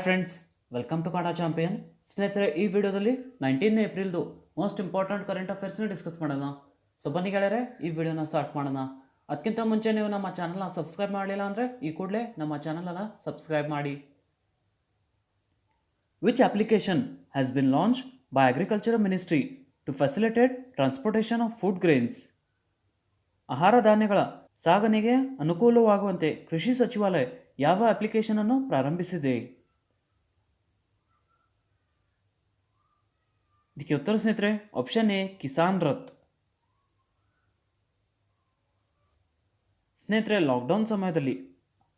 Friends, welcome to Kannada champion. ಸ್ನೇಹಿತರೆ, ಈ ವಿಡಿಯೋದಲ್ಲಿ 19 ಏಪ್ರಿಲ್ದು ಮೋಸ್ಟ್ ಇಂಪಾರ್ಟೆಂಟ್ ಕರೆಂಟ್ ಅಫೇರ್ಸ್ನ ಡಿಸ್ಕಸ್ ಮಾಡೋಣ. ಸೊ ಬನ್ನಿ ಗೆಳೆಯರೆ, ಈ ವಿಡಿಯೋನ ಸ್ಟಾರ್ಟ್ ಮಾಡೋಣ. ಅದಕ್ಕಿಂತ ಮುಂಚೆ ನೀವು ನಮ್ಮ ಚಾನಲ್ನ ಸಬ್ಸ್ಕ್ರೈಬ್ ಮಾಡಲಿಲ್ಲ ಅಂದರೆ ಈ ಕೂಡಲೇ ನಮ್ಮ ಚಾನಲನ್ನು ಸಬ್ಸ್ಕ್ರೈಬ್ ಮಾಡಿ. Which application has been launch by agriculture ministry to facilitate transportation of food grains? ಆಹಾರ ಧಾನ್ಯಗಳ ಸಾಗಣೆಗೆ ಅನುಕೂಲವಾಗುವಂತೆ ಕೃಷಿ ಸಚಿವಾಲಯ ಯಾವ ಅಪ್ಲಿಕೇಶನ್ ಅನ್ನು ಪ್ರಾರಂಭಿಸಿದೆ? ಇದಕ್ಕೆ ಉತ್ತರ ಸ್ನೇಹಿತರೆ ಆಪ್ಷನ್ ಎ ಕಿಸಾನ್ ರಥ್. ಸ್ನೇಹಿತರೆ, ಲಾಕ್ಡೌನ್ ಸಮಯದಲ್ಲಿ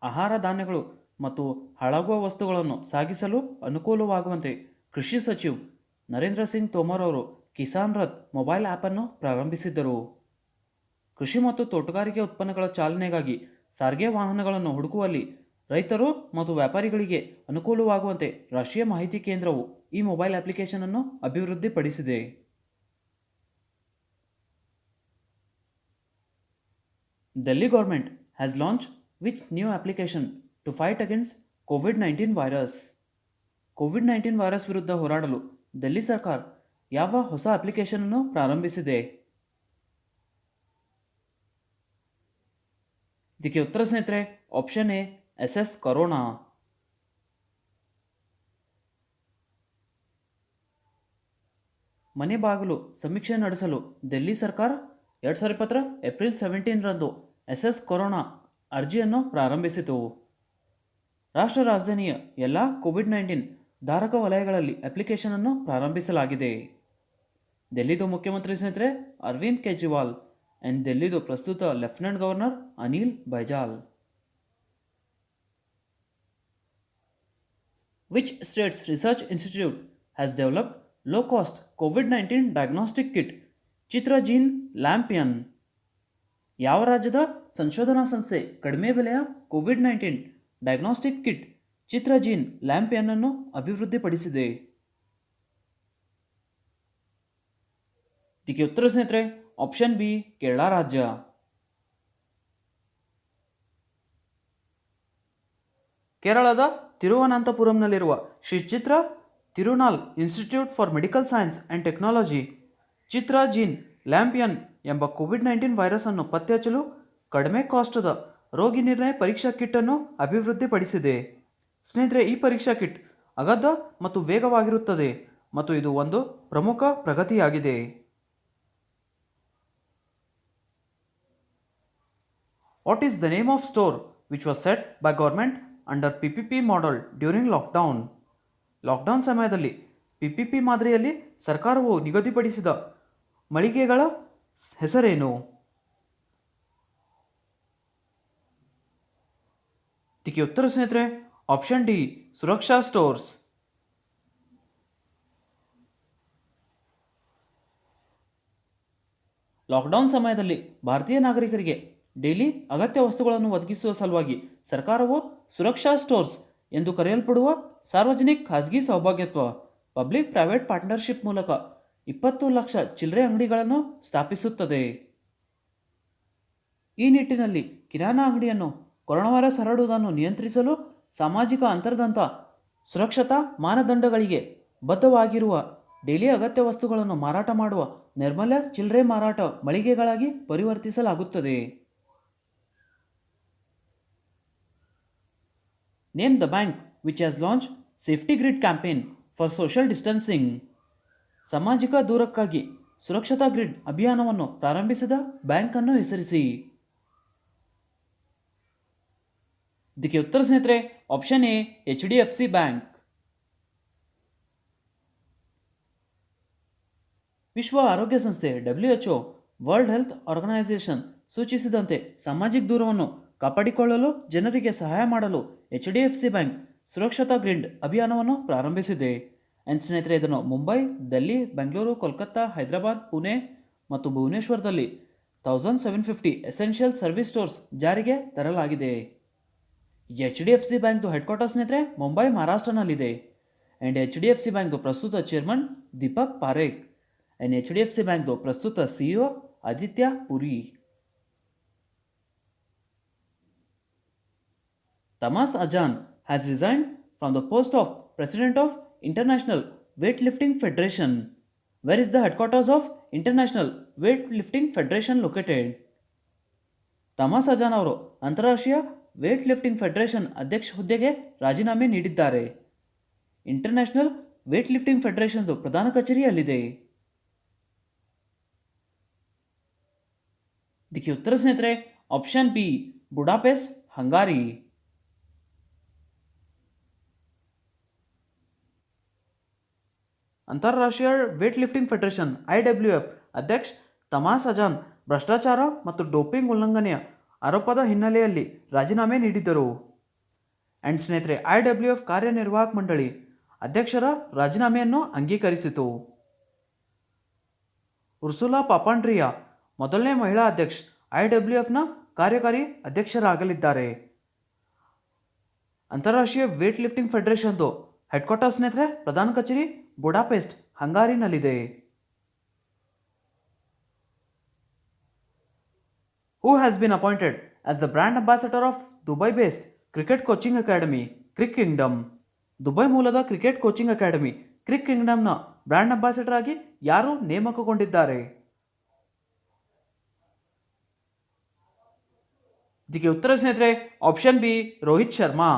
ಆಹಾರ ಧಾನ್ಯಗಳು ಮತ್ತು ಹಾಳಾಗುವ ವಸ್ತುಗಳನ್ನು ಸಾಗಿಸಲು ಅನುಕೂಲವಾಗುವಂತೆ ಕೃಷಿ ಸಚಿವ ನರೇಂದ್ರ ಸಿಂಗ್ ತೋಮರ್ ಅವರು ಕಿಸಾನ್ ರಥ್ ಮೊಬೈಲ್ ಆ್ಯಪನ್ನು ಪ್ರಾರಂಭಿಸಿದ್ದರು. ಕೃಷಿ ಮತ್ತು ತೋಟಗಾರಿಕೆ ಉತ್ಪನ್ನಗಳ ಚಾಲನೆಗಾಗಿ ಸಾರಿಗೆ ವಾಹನಗಳನ್ನು ಹುಡುಕುವಲ್ಲಿ ರೈತರು ಮತ್ತು ವ್ಯಾಪಾರಿಗಳಿಗೆ ಅನುಕೂಲವಾಗುವಂತೆ ರಾಷ್ಟ್ರೀಯ ಮಾಹಿತಿ ಕೇಂದ್ರವು ಈ ಮೊಬೈಲ್ ಅಪ್ಲಿಕೇಶನ್ ಅನ್ನು ಅಭಿವೃದ್ಧಿಪಡಿಸಿದೆ. Delhi government has launched which new application to fight against COVID-19 virus? COVID-19 virus ವಿರುದ್ಧ ಹೋರಾಡಲು ಡೆಲ್ಲಿ ಸರ್ಕಾರ ಯಾವ ಹೊಸ ಅಪ್ಲಿಕೇಶನ್ ಅನ್ನು ಪ್ರಾರಂಭಿಸಿದೆ? ಇದಕ್ಕೆ ಉತ್ತರ ಸ್ನೇಹಿತರೆ ಆಪ್ಷನ್ ಎ SS ಕರೋನಾ. ಮನೆ ಬಾಗಿಲು ಸಮೀಕ್ಷೆ ನಡೆಸಲು ಡೆಲ್ಲಿ ಸರ್ಕಾರ 2020 ಏಪ್ರಿಲ್ 17ರಂದು SS ಕೊರೋನಾ ಅರ್ಜಿಯನ್ನು ಪ್ರಾರಂಭಿಸಿತು. ರಾಷ್ಟ್ರ ರಾಜಧಾನಿಯ ಎಲ್ಲ COVID-19 ಧಾರಕ ವಲಯಗಳಲ್ಲಿ ಅಪ್ಲಿಕೇಶನ್ ಅನ್ನು ಪ್ರಾರಂಭಿಸಲಾಗಿದೆ. ಡೆಲ್ಲಿದು ಮುಖ್ಯಮಂತ್ರಿ ಸ್ನೇಹಿತರೆ ಅರವಿಂದ್ ಕೇಜ್ರಿವಾಲ್ ಆ್ಯಂಡ್ ಡೆಲ್ಲಿದು ಪ್ರಸ್ತುತ lieutenant governor Anil Baijal. Which state's research institute has developed low-cost COVID-19 diagnostic kit ಚಿತ್ರಜೀನ್ ಲ್ಯಾಂಪಿಯನ್? ಯಾವ ರಾಜ್ಯದ ಸಂಶೋಧನಾ ಸಂಸ್ಥೆ ಕಡಿಮೆ ಬೆಲೆಯ COVID-19 ಡಯಾಗ್ನಾಸ್ಟಿಕ್ ಕಿಟ್ ಚಿತ್ರಜೀನ್ ಲ್ಯಾಂಪಿಯನ್ ಅನ್ನು ಅಭಿವೃದ್ಧಿಪಡಿಸಿದೆ? ಇದಕ್ಕೆ ಉತ್ತರ ಸ್ನೇಹಿತರೆ ಆಪ್ಷನ್ ಬಿ ಕೇರಳ ರಾಜ್ಯ. ಕೇರಳದ ತಿರುವನಂತಪುರಂನಲ್ಲಿರುವ Shri Chitra Tirunal Institute for Medical Science and Technology ಚಿತ್ರಜೀನ್ ಲ್ಯಾಂಪಿಯನ್ ಎಂಬ COVID-19 ವೈರಸ್ ಅನ್ನು ಪತ್ತೆ ಹಚ್ಚಲು ಕಡಿಮೆ ಕಾಸ್ಟದ ರೋಗಿ ನಿರ್ಣಯ ಪರೀಕ್ಷಾ ಕಿಟ್ ಅನ್ನು ಅಭಿವೃದ್ಧಿಪಡಿಸಿದೆ. ಸ್ನೇಹಿತರೆ, ಈ ಪರೀಕ್ಷಾ ಕಿಟ್ ಅಗಾಧ ಮತ್ತು ವೇಗವಾಗಿರುತ್ತದೆ ಮತ್ತು ಇದು ಒಂದು ಪ್ರಮುಖ ಪ್ರಗತಿಯಾಗಿದೆ. What is the name of store which was set by government under PPP model during lockdown? Lockdown ಸಮಯದಲ್ಲಿ PPP ಮಾದರಿಯಲ್ಲಿ ಸರ್ಕಾರವು ನಿಗದಿಪಡಿಸಿದ ಮಳಿಗೆಗಳ ಹೆಸರೇನು? ಇದಕ್ಕೆ ಉತ್ತರ ಸ್ನೇಹಿತರೆ ಆಪ್ಷನ್ ಡಿ ಸುರಕ್ಷಾ ಸ್ಟೋರ್ಸ್. ಲಾಕ್ಡೌನ್ ಸಮಯದಲ್ಲಿ ಭಾರತೀಯ ನಾಗರಿಕರಿಗೆ ಡೈಲಿ ಅಗತ್ಯ ವಸ್ತುಗಳನ್ನು ಒದಗಿಸುವ ಸಲುವಾಗಿ ಸರ್ಕಾರವು ಸುರಕ್ಷಾ ಸ್ಟೋರ್ಸ್ ಎಂದು ಕರೆಯಲ್ಪಡುವ ಸಾರ್ವಜನಿಕ ಖಾಸಗಿ ಸೌಭಾಗ್ಯತ್ವ ಪಬ್ಲಿಕ್ ಪ್ರೈವೇಟ್ ಪಾರ್ಟ್ನರ್ಶಿಪ್ ಮೂಲಕ 20 ಲಕ್ಷ ಚಿಲ್ಲರೆ ಅಂಗಡಿಗಳನ್ನು ಸ್ಥಾಪಿಸುತ್ತದೆ. ಈ ನಿಟ್ಟಿನಲ್ಲಿ ಕಿರಾಣಾ ಅಂಗಡಿಯನ್ನು ಕೊರೋನಾ ವೈರಸ್ ಹರಡುವುದನ್ನು ನಿಯಂತ್ರಿಸಲು ಸಾಮಾಜಿಕ ಅಂತರದಂಥ ಸುರಕ್ಷತಾ ಮಾನದಂಡಗಳಿಗೆ ಬದ್ಧವಾಗಿರುವ ಡೈಲಿ ಅಗತ್ಯ ವಸ್ತುಗಳನ್ನು ಮಾರಾಟ ಮಾಡುವ ನೈರ್ಮಲ್ಯ ಚಿಲ್ಲರೆ ಮಾರಾಟ ಮಳಿಗೆಗಳಾಗಿ ಪರಿವರ್ತಿಸಲಾಗುತ್ತದೆ. Name the bank which has launch safety grid campaign for social distancing. ಸಾಮಾಜಿಕ ದೂರಕ್ಕಾಗಿ ಸುರಕ್ಷತಾ ಗ್ರಿಡ್ ಅಭಿಯಾನವನ್ನು ಪ್ರಾರಂಭಿಸಿದ ಬ್ಯಾಂಕನ್ನು ಹೆಸರಿಸಿ. ಇದಕ್ಕೆ ಉತ್ತರ ಸ್ನೇಹಿತರೆ ಆಪ್ಷನ್ ಎ HDFC ಬ್ಯಾಂಕ್. ವಿಶ್ವ ಆರೋಗ್ಯ ಸಂಸ್ಥೆ WHO ವರ್ಲ್ಡ್ ಹೆಲ್ತ್ ಆರ್ಗನೈಸೇಷನ್ ಸೂಚಿಸಿದಂತೆ ಸಾಮಾಜಿಕ ದೂರವನ್ನು ಕಾಪಾಡಿಕೊಳ್ಳಲು ಜನರಿಗೆ ಸಹಾಯ ಮಾಡಲು HDFC ಬ್ಯಾಂಕ್ ಸುರಕ್ಷತಾ ಗ್ರಿಡ್ ಅಭಿಯಾನವನ್ನು ಪ್ರಾರಂಭಿಸಿದೆ. ಆ್ಯಂಡ್ ಸ್ನೇಹಿತರೆ, ಇದನ್ನು ಮುಂಬೈ, ದಿಲ್ಲಿ, ಬೆಂಗಳೂರು, ಕೋಲ್ಕತ್ತಾ, ಹೈದರಾಬಾದ್, ಪುಣೆ ಮತ್ತು ಭುವನೇಶ್ವರದಲ್ಲಿ 1750 ಎಸೆನ್ಷಿಯಲ್ ಸರ್ವಿಸ್ ಸ್ಟೋರ್ಸ್ ಜಾರಿಗೆ ತರಲಾಗಿದೆ. HDFC ಬ್ಯಾಂಕ್ದು ಹೆಡ್ ಕ್ವಾರ್ಟರ್ ಸ್ನೇಹಿತರೆ ಮುಂಬೈ, ಮಹಾರಾಷ್ಟ್ರನಲ್ಲಿದೆ. ಆ್ಯಂಡ್ HDFC ಬ್ಯಾಂಕ್ದು ಪ್ರಸ್ತುತ chairman Deepak Parekh and HDFC ಬ್ಯಾಂಕ್ದು ಪ್ರಸ್ತುತ CEO Aditya Puri. Tamas Ajan has resigned from the post of president of International Weightlifting Federation. Where is the headquarters of International Weightlifting Federation located? Tamas Ajan ಅವರು ಅಂತಾರಾಷ್ಟ್ರೀಯ weight lifting federation ಅಧ್ಯಕ್ಷ ಹುದ್ದೆಗೆ ರಾಜೀನಾಮೆ ನೀಡಿದ್ದಾರೆ. International weight lifting ಫೆಡರೇಷನ್ದು ಪ್ರಧಾನ ಕಚೇರಿ ಅಲ್ಲಿದೆ. ಇದಕ್ಕೆ ಉತ್ತರ ಸ್ನೇಹಿತರೆ ಆಪ್ಷನ್ ಬಿ ಬುಡಾಪೆಸ್ಟ್, ಹಂಗಾರಿ. ಅಂತಾರಾಷ್ಟ್ರೀಯ ವೇಟ್ ಲಿಫ್ಟಿಂಗ್ ಫೆಡರೇಷನ್ IWF ಅಧ್ಯಕ್ಷ ತಮಾಸ್ ಅಜಾನ್ ಭ್ರಷ್ಟಾಚಾರ ಮತ್ತು ಡೋಪಿಂಗ್ ಉಲ್ಲಂಘನೆಯ ಆರೋಪದ ಹಿನ್ನೆಲೆಯಲ್ಲಿ ರಾಜೀನಾಮೆ ನೀಡಿದ್ದರು. ಆ್ಯಂಡ್ ಸ್ನೇಹಿತರೆ IWF ಕಾರ್ಯನಿರ್ವಾಹಕ ಮಂಡಳಿ ಅಧ್ಯಕ್ಷರ ರಾಜೀನಾಮೆಯನ್ನು ಅಂಗೀಕರಿಸಿತು. ಉರ್ಸುಲಾ ಪಾಪಾಂಡ್ರಿಯಾ ಮೊದಲನೇ ಮಹಿಳಾ ಅಧ್ಯಕ್ಷ IWFನ ಕಾರ್ಯಕಾರಿ ಅಧ್ಯಕ್ಷರಾಗಲಿದ್ದಾರೆ. ಅಂತಾರಾಷ್ಟ್ರೀಯ ವೇಟ್ ಲಿಫ್ಟಿಂಗ್ ಫೆಡರೇಷನ್ದು ಹೆಡ್ ಕ್ವಾರ್ಟರ್ ಸ್ನೇಹಿತರೆ ಪ್ರಧಾನ ಕಚೇರಿ Budapest, ಹಂಗಾರಿನಲ್ಲಿದೆ. Who has been appointed as the brand ambassador of Dubai-based cricket coaching academy, Crick Kingdom? Dubai ಮೂಲದ ಕ್ರಿಕೆಟ್ ಕೋಚಿಂಗ್ ಅಕಾಡೆಮಿ ಕ್ರಿಕ್ ಕಿಂಗ್ಡಮ್ನ ಬ್ರ್ಯಾಂಡ್ ಅಂಬಾಸಿಡರ್ ಆಗಿ ಯಾರು ನೇಮಕಗೊಂಡಿದ್ದಾರೆ? ಇದಕ್ಕೆ ಉತ್ತರ ಸ್ನೇಹಿತರೆ option B Rohit Sharma.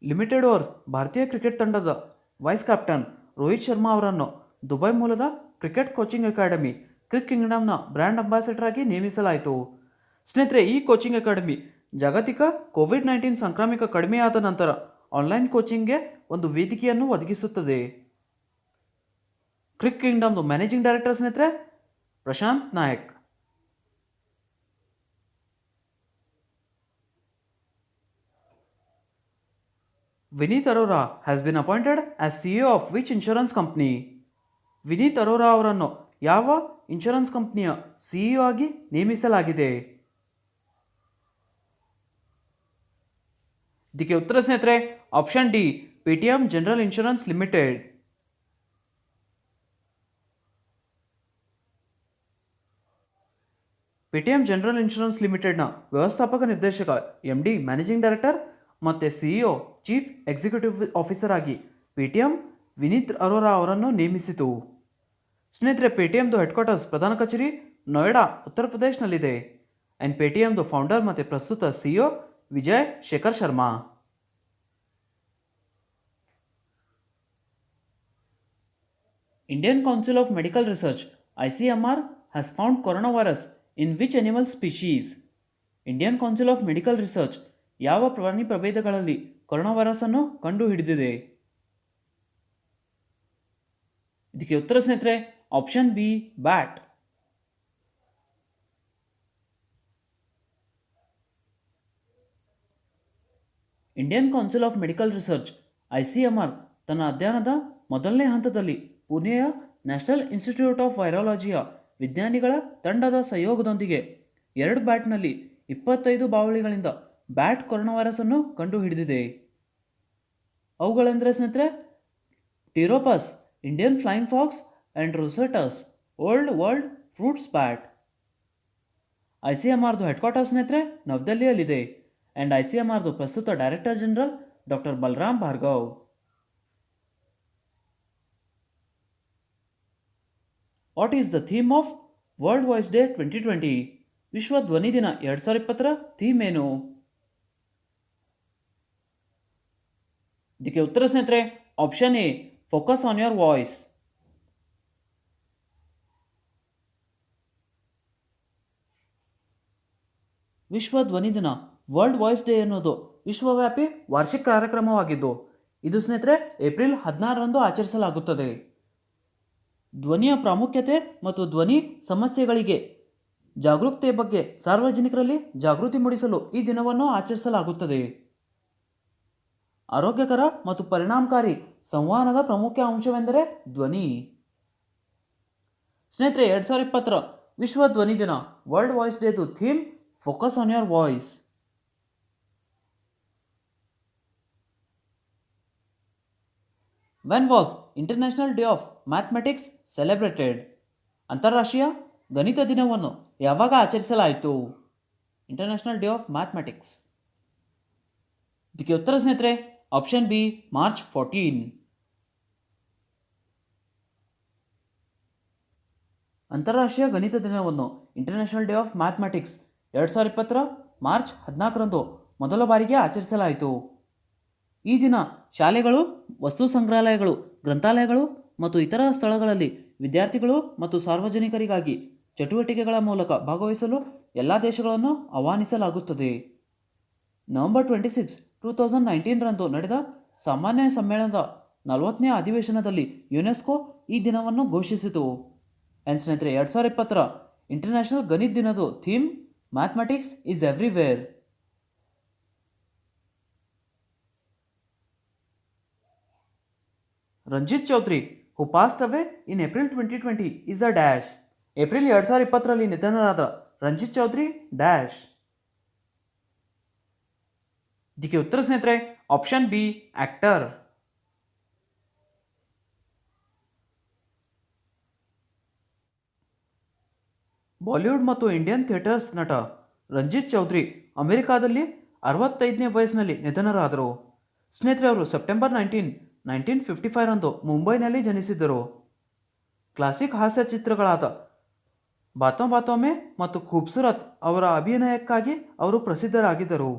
Limited over ಭಾರತೀಯ ಕ್ರಿಕೆಟ್ ತಂಡದ ವೈಸ್ ಕ್ಯಾಪ್ಟನ್ ರೋಹಿತ್ ಶರ್ಮಾ ಅವರನ್ನು ದುಬೈ ಮೂಲದ ಕ್ರಿಕೆಟ್ ಕೋಚಿಂಗ್ ಅಕಾಡೆಮಿ ಕ್ರಿಕ್ ಕಿಂಗ್ಡಮ್ನ ಬ್ರ್ಯಾಂಡ್ ಅಂಬಾಸಿಡರ್ ಆಗಿ ನೇಮಿಸಲಾಯಿತು. ಸ್ನೇಹಿತರೆ ಈ ಕೋಚಿಂಗ್ ಅಕಾಡೆಮಿ ಜಾಗತಿಕ ಕೋವಿಡ್-19 ಸಾಂಕ್ರಾಮಿಕ ಕಡಿಮೆಯಾದ ನಂತರ ಆನ್ಲೈನ್ ಕೋಚಿಂಗ್ಗೆ ಒಂದು ವೇದಿಕೆಯನ್ನು ಒದಗಿಸುತ್ತದೆ. ಕ್ರಿಕ್ ಕಿಂಗ್ಡಮ್ದು ಮ್ಯಾನೇಜಿಂಗ್ ಡೈರೆಕ್ಟರ್ ಸ್ನೇಹಿತರೆ Prashant Nayak. Vineet Arora has been appointed as CEO of which insurance company? Vineet Arora ಅವರನ್ನು ಯಾವ ಇನ್ಶೂರೆನ್ಸ್ ಕಂಪ್ನಿಯ CEO ಆಗಿ ನೇಮಿಸಲಾಗಿದೆ? ಇದಕ್ಕೆ ಉತ್ತರ ಸ್ನೇಹಿತರೆ option D Paytm general insurance limited. Paytm general insurance ಲಿಮಿಟೆಡ್ನ ವ್ಯವಸ್ಥಾಪಕ ನಿರ್ದೇಶಕ MD ಮ್ಯಾನೇಜಿಂಗ್ ಡೈರೆಕ್ಟರ್ ಮತ್ತು CEO ಚೀಫ್ ಎಕ್ಸಿಕ್ಯೂಟಿವ್ ಆಫೀಸರ್ ಆಗಿ ಪೇಟಿಎಂ ವಿನೀತ್ ಅರೋರಾ ಅವರನ್ನು ನೇಮಿಸಿತು. ಸ್ನೇಹಿತರೆ ಪೇಟಿಎಂದು ಹೆಡ್ ಕ್ವಾರ್ಟರ್ಸ್ ಪ್ರಧಾನ ಕಚೇರಿ ನೋಯ್ಡಾ, ಉತ್ತರ ಪ್ರದೇಶನಲ್ಲಿದೆ. ಆ್ಯಂಡ್ ಪೇಟಿಎಂದು ಫೌಂಡರ್ ಮತ್ತು ಪ್ರಸ್ತುತ CEO Vijay Shekhar Sharma. Indian council of medical research ICMR has found coronavirus in which animal species? Indian council of medical research ಯಾವ ಪ್ರಾಣಿ ಪ್ರಭೇದಗಳಲ್ಲಿ ಕೊರೋನಾ ವೈರಸ್ ಅನ್ನು ಕಂಡು ಹಿಡಿದಿದೆ? ಇದಕ್ಕೆ ಉತ್ತರ ಸ್ನೇಹಿತರೆ option B bat. Indian council of medical research ICMR ತನ್ನ ಅಧ್ಯಯನದ ಮೊದಲನೇ ಹಂತದಲ್ಲಿ ಪುಣೆಯ ನ್ಯಾಷನಲ್ ಇನ್ಸ್ಟಿಟ್ಯೂಟ್ ಆಫ್ ವೈರಾಲಜಿಯ ವಿಜ್ಞಾನಿಗಳ ತಂಡದ ಸಹಯೋಗದೊಂದಿಗೆ 2 ಬ್ಯಾಟ್ನಲ್ಲಿ 25 ಬಾವಲಿಗಳಿಂದ ಬ್ಯಾಟ್ ಕೊರೋನಾ ವೈರಸ್ ಅನ್ನು ಕಂಡು ಹಿಡಿದಿದೆ. ಅವುಗಳೆಂದರೆ ಸ್ನೇಹಿತರೆ Pteropus, Indian flying fox and Rousettus, old world fruits bat. ICMRದು ಹೆಡ್ ಕ್ವಾರ್ಟರ್ ಸ್ನೇಹಿತರೆ ನವದೆಹಲಿಯಲ್ಲಿದೆ. ಆ್ಯಂಡ್ ICMRದು ಪ್ರಸ್ತುತ director general doctor Balram Bhargav. What is the theme of world voice day 2020? ವಿಶ್ವ ಧ್ವನಿ ದಿನ 2020ರ ಥೀಮ್ ಏನು? ಇದಕ್ಕೆ ಉತ್ತರ ಸ್ನೇಹಿತರೆ option A focus on your voice. ವಿಶ್ವ ಧ್ವನಿ ದಿನ ವರ್ಲ್ಡ್ ವಾಯ್ಸ್ ಡೇ ಎನ್ನುವುದು ವಿಶ್ವವ್ಯಾಪಿ ವಾರ್ಷಿಕ ಕಾರ್ಯಕ್ರಮವಾಗಿದ್ದು ಇದು ಸ್ನೇಹಿತರೆ ಏಪ್ರಿಲ್ 16ರಂದು ಆಚರಿಸಲಾಗುತ್ತದೆ. ಧ್ವನಿಯ ಪ್ರಾಮುಖ್ಯತೆ ಮತ್ತು ಧ್ವನಿ ಸಮಸ್ಯೆಗಳಿಗೆ ಜಾಗರೂಕತೆಯ ಬಗ್ಗೆ ಸಾರ್ವಜನಿಕರಲ್ಲಿ ಜಾಗೃತಿ ಮೂಡಿಸಲು ಈ ದಿನವನ್ನು ಆಚರಿಸಲಾಗುತ್ತದೆ. ಆರೋಗ್ಯಕರ ಮತ್ತು ಪರಿಣಾಮಕಾರಿ ಸಂವಹನದ ಪ್ರಮುಖ ಅಂಶವೆಂದರೆ ಧ್ವನಿ. ಸ್ನೇಹಿತರೆ 2020ರ ವಿಶ್ವ ಧ್ವನಿ ದಿನ ವರ್ಲ್ಡ್ ವಾಯ್ಸ್ ಡೇದು theme focus on your voice. When was International Day of Mathematics celebrated? ಅಂತಾರಾಷ್ಟ್ರೀಯ ಗಣಿತ ದಿನವನ್ನು ಯಾವಾಗ ಆಚರಿಸಲಾಯಿತು? International Day of Mathematics? ಇದಕ್ಕೆ ಉತ್ತರ ಸ್ನೇಹಿತರೆ ಆಪ್ಷನ್ ಬಿ ಮಾರ್ಚ್ 14. ಅಂತಾರಾಷ್ಟ್ರೀಯ ಗಣಿತ ದಿನವನ್ನು International Day of Mathematics 2020 March 14ರಂದು ಮೊದಲ ಬಾರಿಗೆ ಆಚರಿಸಲಾಯಿತು. ಈ ದಿನ ಶಾಲೆಗಳು, ವಸ್ತು ಸಂಗ್ರಹಾಲಯಗಳು, ಗ್ರಂಥಾಲಯಗಳು ಮತ್ತು ಇತರ ಸ್ಥಳಗಳಲ್ಲಿ ವಿದ್ಯಾರ್ಥಿಗಳು ಮತ್ತು ಸಾರ್ವಜನಿಕರಿಗಾಗಿ ಚಟುವಟಿಕೆಗಳ ಮೂಲಕ ಭಾಗವಹಿಸಲು ಎಲ್ಲ ದೇಶಗಳನ್ನು ಆಹ್ವಾನಿಸಲಾಗುತ್ತದೆ. ನವೆಂಬರ್ 26, 2019ರಂದು ನಡೆದ ಸಾಮಾನ್ಯ ಸಮ್ಮೇಳನದ 40ನೇ ಅಧಿವೇಶನದಲ್ಲಿ ಯುನೆಸ್ಕೋ ಈ ದಿನವನ್ನು ಘೋಷಿಸಿತು. ಸ್ನೇಹಿತರೆ 2020 ಇಂಟರ್ನ್ಯಾಷನಲ್ ಗಣಿತ ದಿನದ theme mathematics is everywhere. Ranjit Chaudhary who passed away in April 2020 is a dash. April 2020ರಲ್ಲಿ ನಿಧನರಾದ ರಂಜಿತ್ ಚೌಧರಿ ಡ್ಯಾಶ್. ಇದಕ್ಕೆ ಉತ್ತರ ಸ್ನೇಹಿತರೆ ಆಪ್ಷನ್ ಬಿ ಆಕ್ಟರ್. ಬಾಲಿವುಡ್ ಮತ್ತು ಇಂಡಿಯನ್ ಥಿಯೇಟರ್ಸ್ ನಟ ರಂಜಿತ್ ಚೌಧರಿ ಅಮೆರಿಕಾದಲ್ಲಿ 65ನೇ ವಯಸ್ಸಿನಲ್ಲಿ ನಿಧನರಾದರು. ಸ್ನೇಹಿತರೆ ಅವರು ಸೆಪ್ಟೆಂಬರ್ 1955ರಂದು ಮುಂಬೈನಲ್ಲಿ ಜನಿಸಿದ್ದರು. ಕ್ಲಾಸಿಕ್ ಹಾಸ್ಯ ಚಿತ್ರಗಳಾದ ಬಾತೋ ಬಾತೋ ಮೇ ಮತ್ತು ಖೂಬ್ಸೂರತ್ ಅವರ ಅಭಿನಯಕ್ಕಾಗಿ ಅವರು ಪ್ರಸಿದ್ಧರಾಗಿದ್ದರು.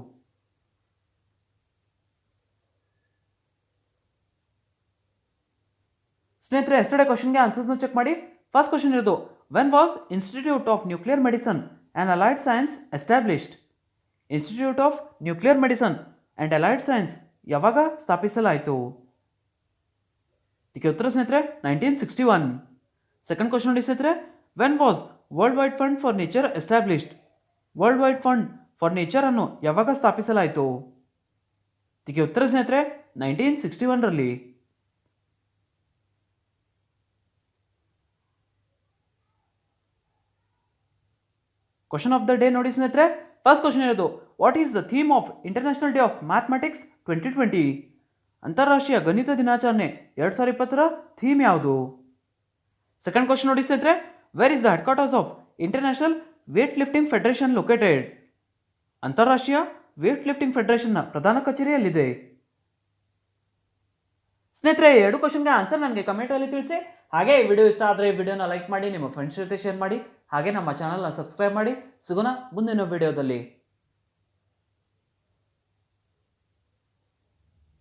ಸ್ನೇಹಿತರೆ ಎಸ್ಟರ್ಡೇ ಕ್ವಶನ್ಗೆ ಆನ್ಸರ್ಸ್ನ ಚೆಕ್ ಮಾಡಿ. ಫಸ್ಟ್ ಕ್ವಶನ್ ಇರೋದು, when was institute of nuclear medicine and allied science established? Institute of nuclear medicine and allied science ಯಾವಾಗ ಸ್ಥಾಪಿಸಲಾಯಿತು? ಇದಕ್ಕೆ ಉತ್ತರ ಸ್ನೇಹಿತರೆ 1961. ಸೆಕೆಂಡ್ ಕ್ವಶನ್ ನೋಡಿ ಸ್ನೇಹಿತರೆ, when was world wide fund for nature established? World wide fund for nature ಅನ್ನು ಯಾವಾಗ ಸ್ಥಾಪಿಸಲಾಯಿತು? ಇದಕ್ಕೆ ಉತ್ತರ ಸ್ನೇಹಿತರೆ 1961ರಲ್ಲಿ. ಕ್ವಶನ್ ಆಫ್ ದ ಡೇ ನೋಡಿ ಸ್ನೇಹಿತರೆ, ಫಸ್ಟ್ ಕ್ವಶನ್ ಇರೋದು, what is the theme of international Day of Mathematics 2020? ಅಂತಾರಾಷ್ಟ್ರೀಯ ಗಣಿತ ದಿನಾಚರಣೆ 2020ರ ಥೀಮ್ ಯಾವುದು? ಸೆಕೆಂಡ್ ಕ್ವಶನ್ ನೋಡಿ ಸ್ನೇಹಿತರೆ, wear is the headquarters of International Weightlifting Federation located? ಅಂತಾರಾಷ್ಟ್ರೀಯ ವೇಟ್ ಲಿಫ್ಟಿಂಗ್ ಫೆಡರೇಷನ್ನ ಪ್ರಧಾನ ಕಚೇರಿಯಲ್ಲಿದೆ. ಸ್ನೇಹಿತರೆ ಎರಡು ಕ್ವಶನ್ಗೆ ಆನ್ಸರ್ ನನಗೆ ಕಮೆಂಟಲ್ಲಿ ತಿಳಿಸಿ. ಹಾಗೆ ಈ ವಿಡಿಯೋ ಇಷ್ಟ ಆದರೆ ಈ ವಿಡಿಯೋನ ಲೈಕ್ ಮಾಡಿ, ನಿಮ್ಮ ಫ್ರೆಂಡ್ಸ್ ಜೊತೆ ಶೇರ್ ಮಾಡಿ, ಹಾಗೆ ನಮ್ಮ ಚಾನಲ್ನ ಸಬ್ಸ್ಕ್ರೈಬ್ ಮಾಡಿ. ಸಿಗೋಣ ಮುಂದಿನ ವಿಡಿಯೋದಲ್ಲಿ.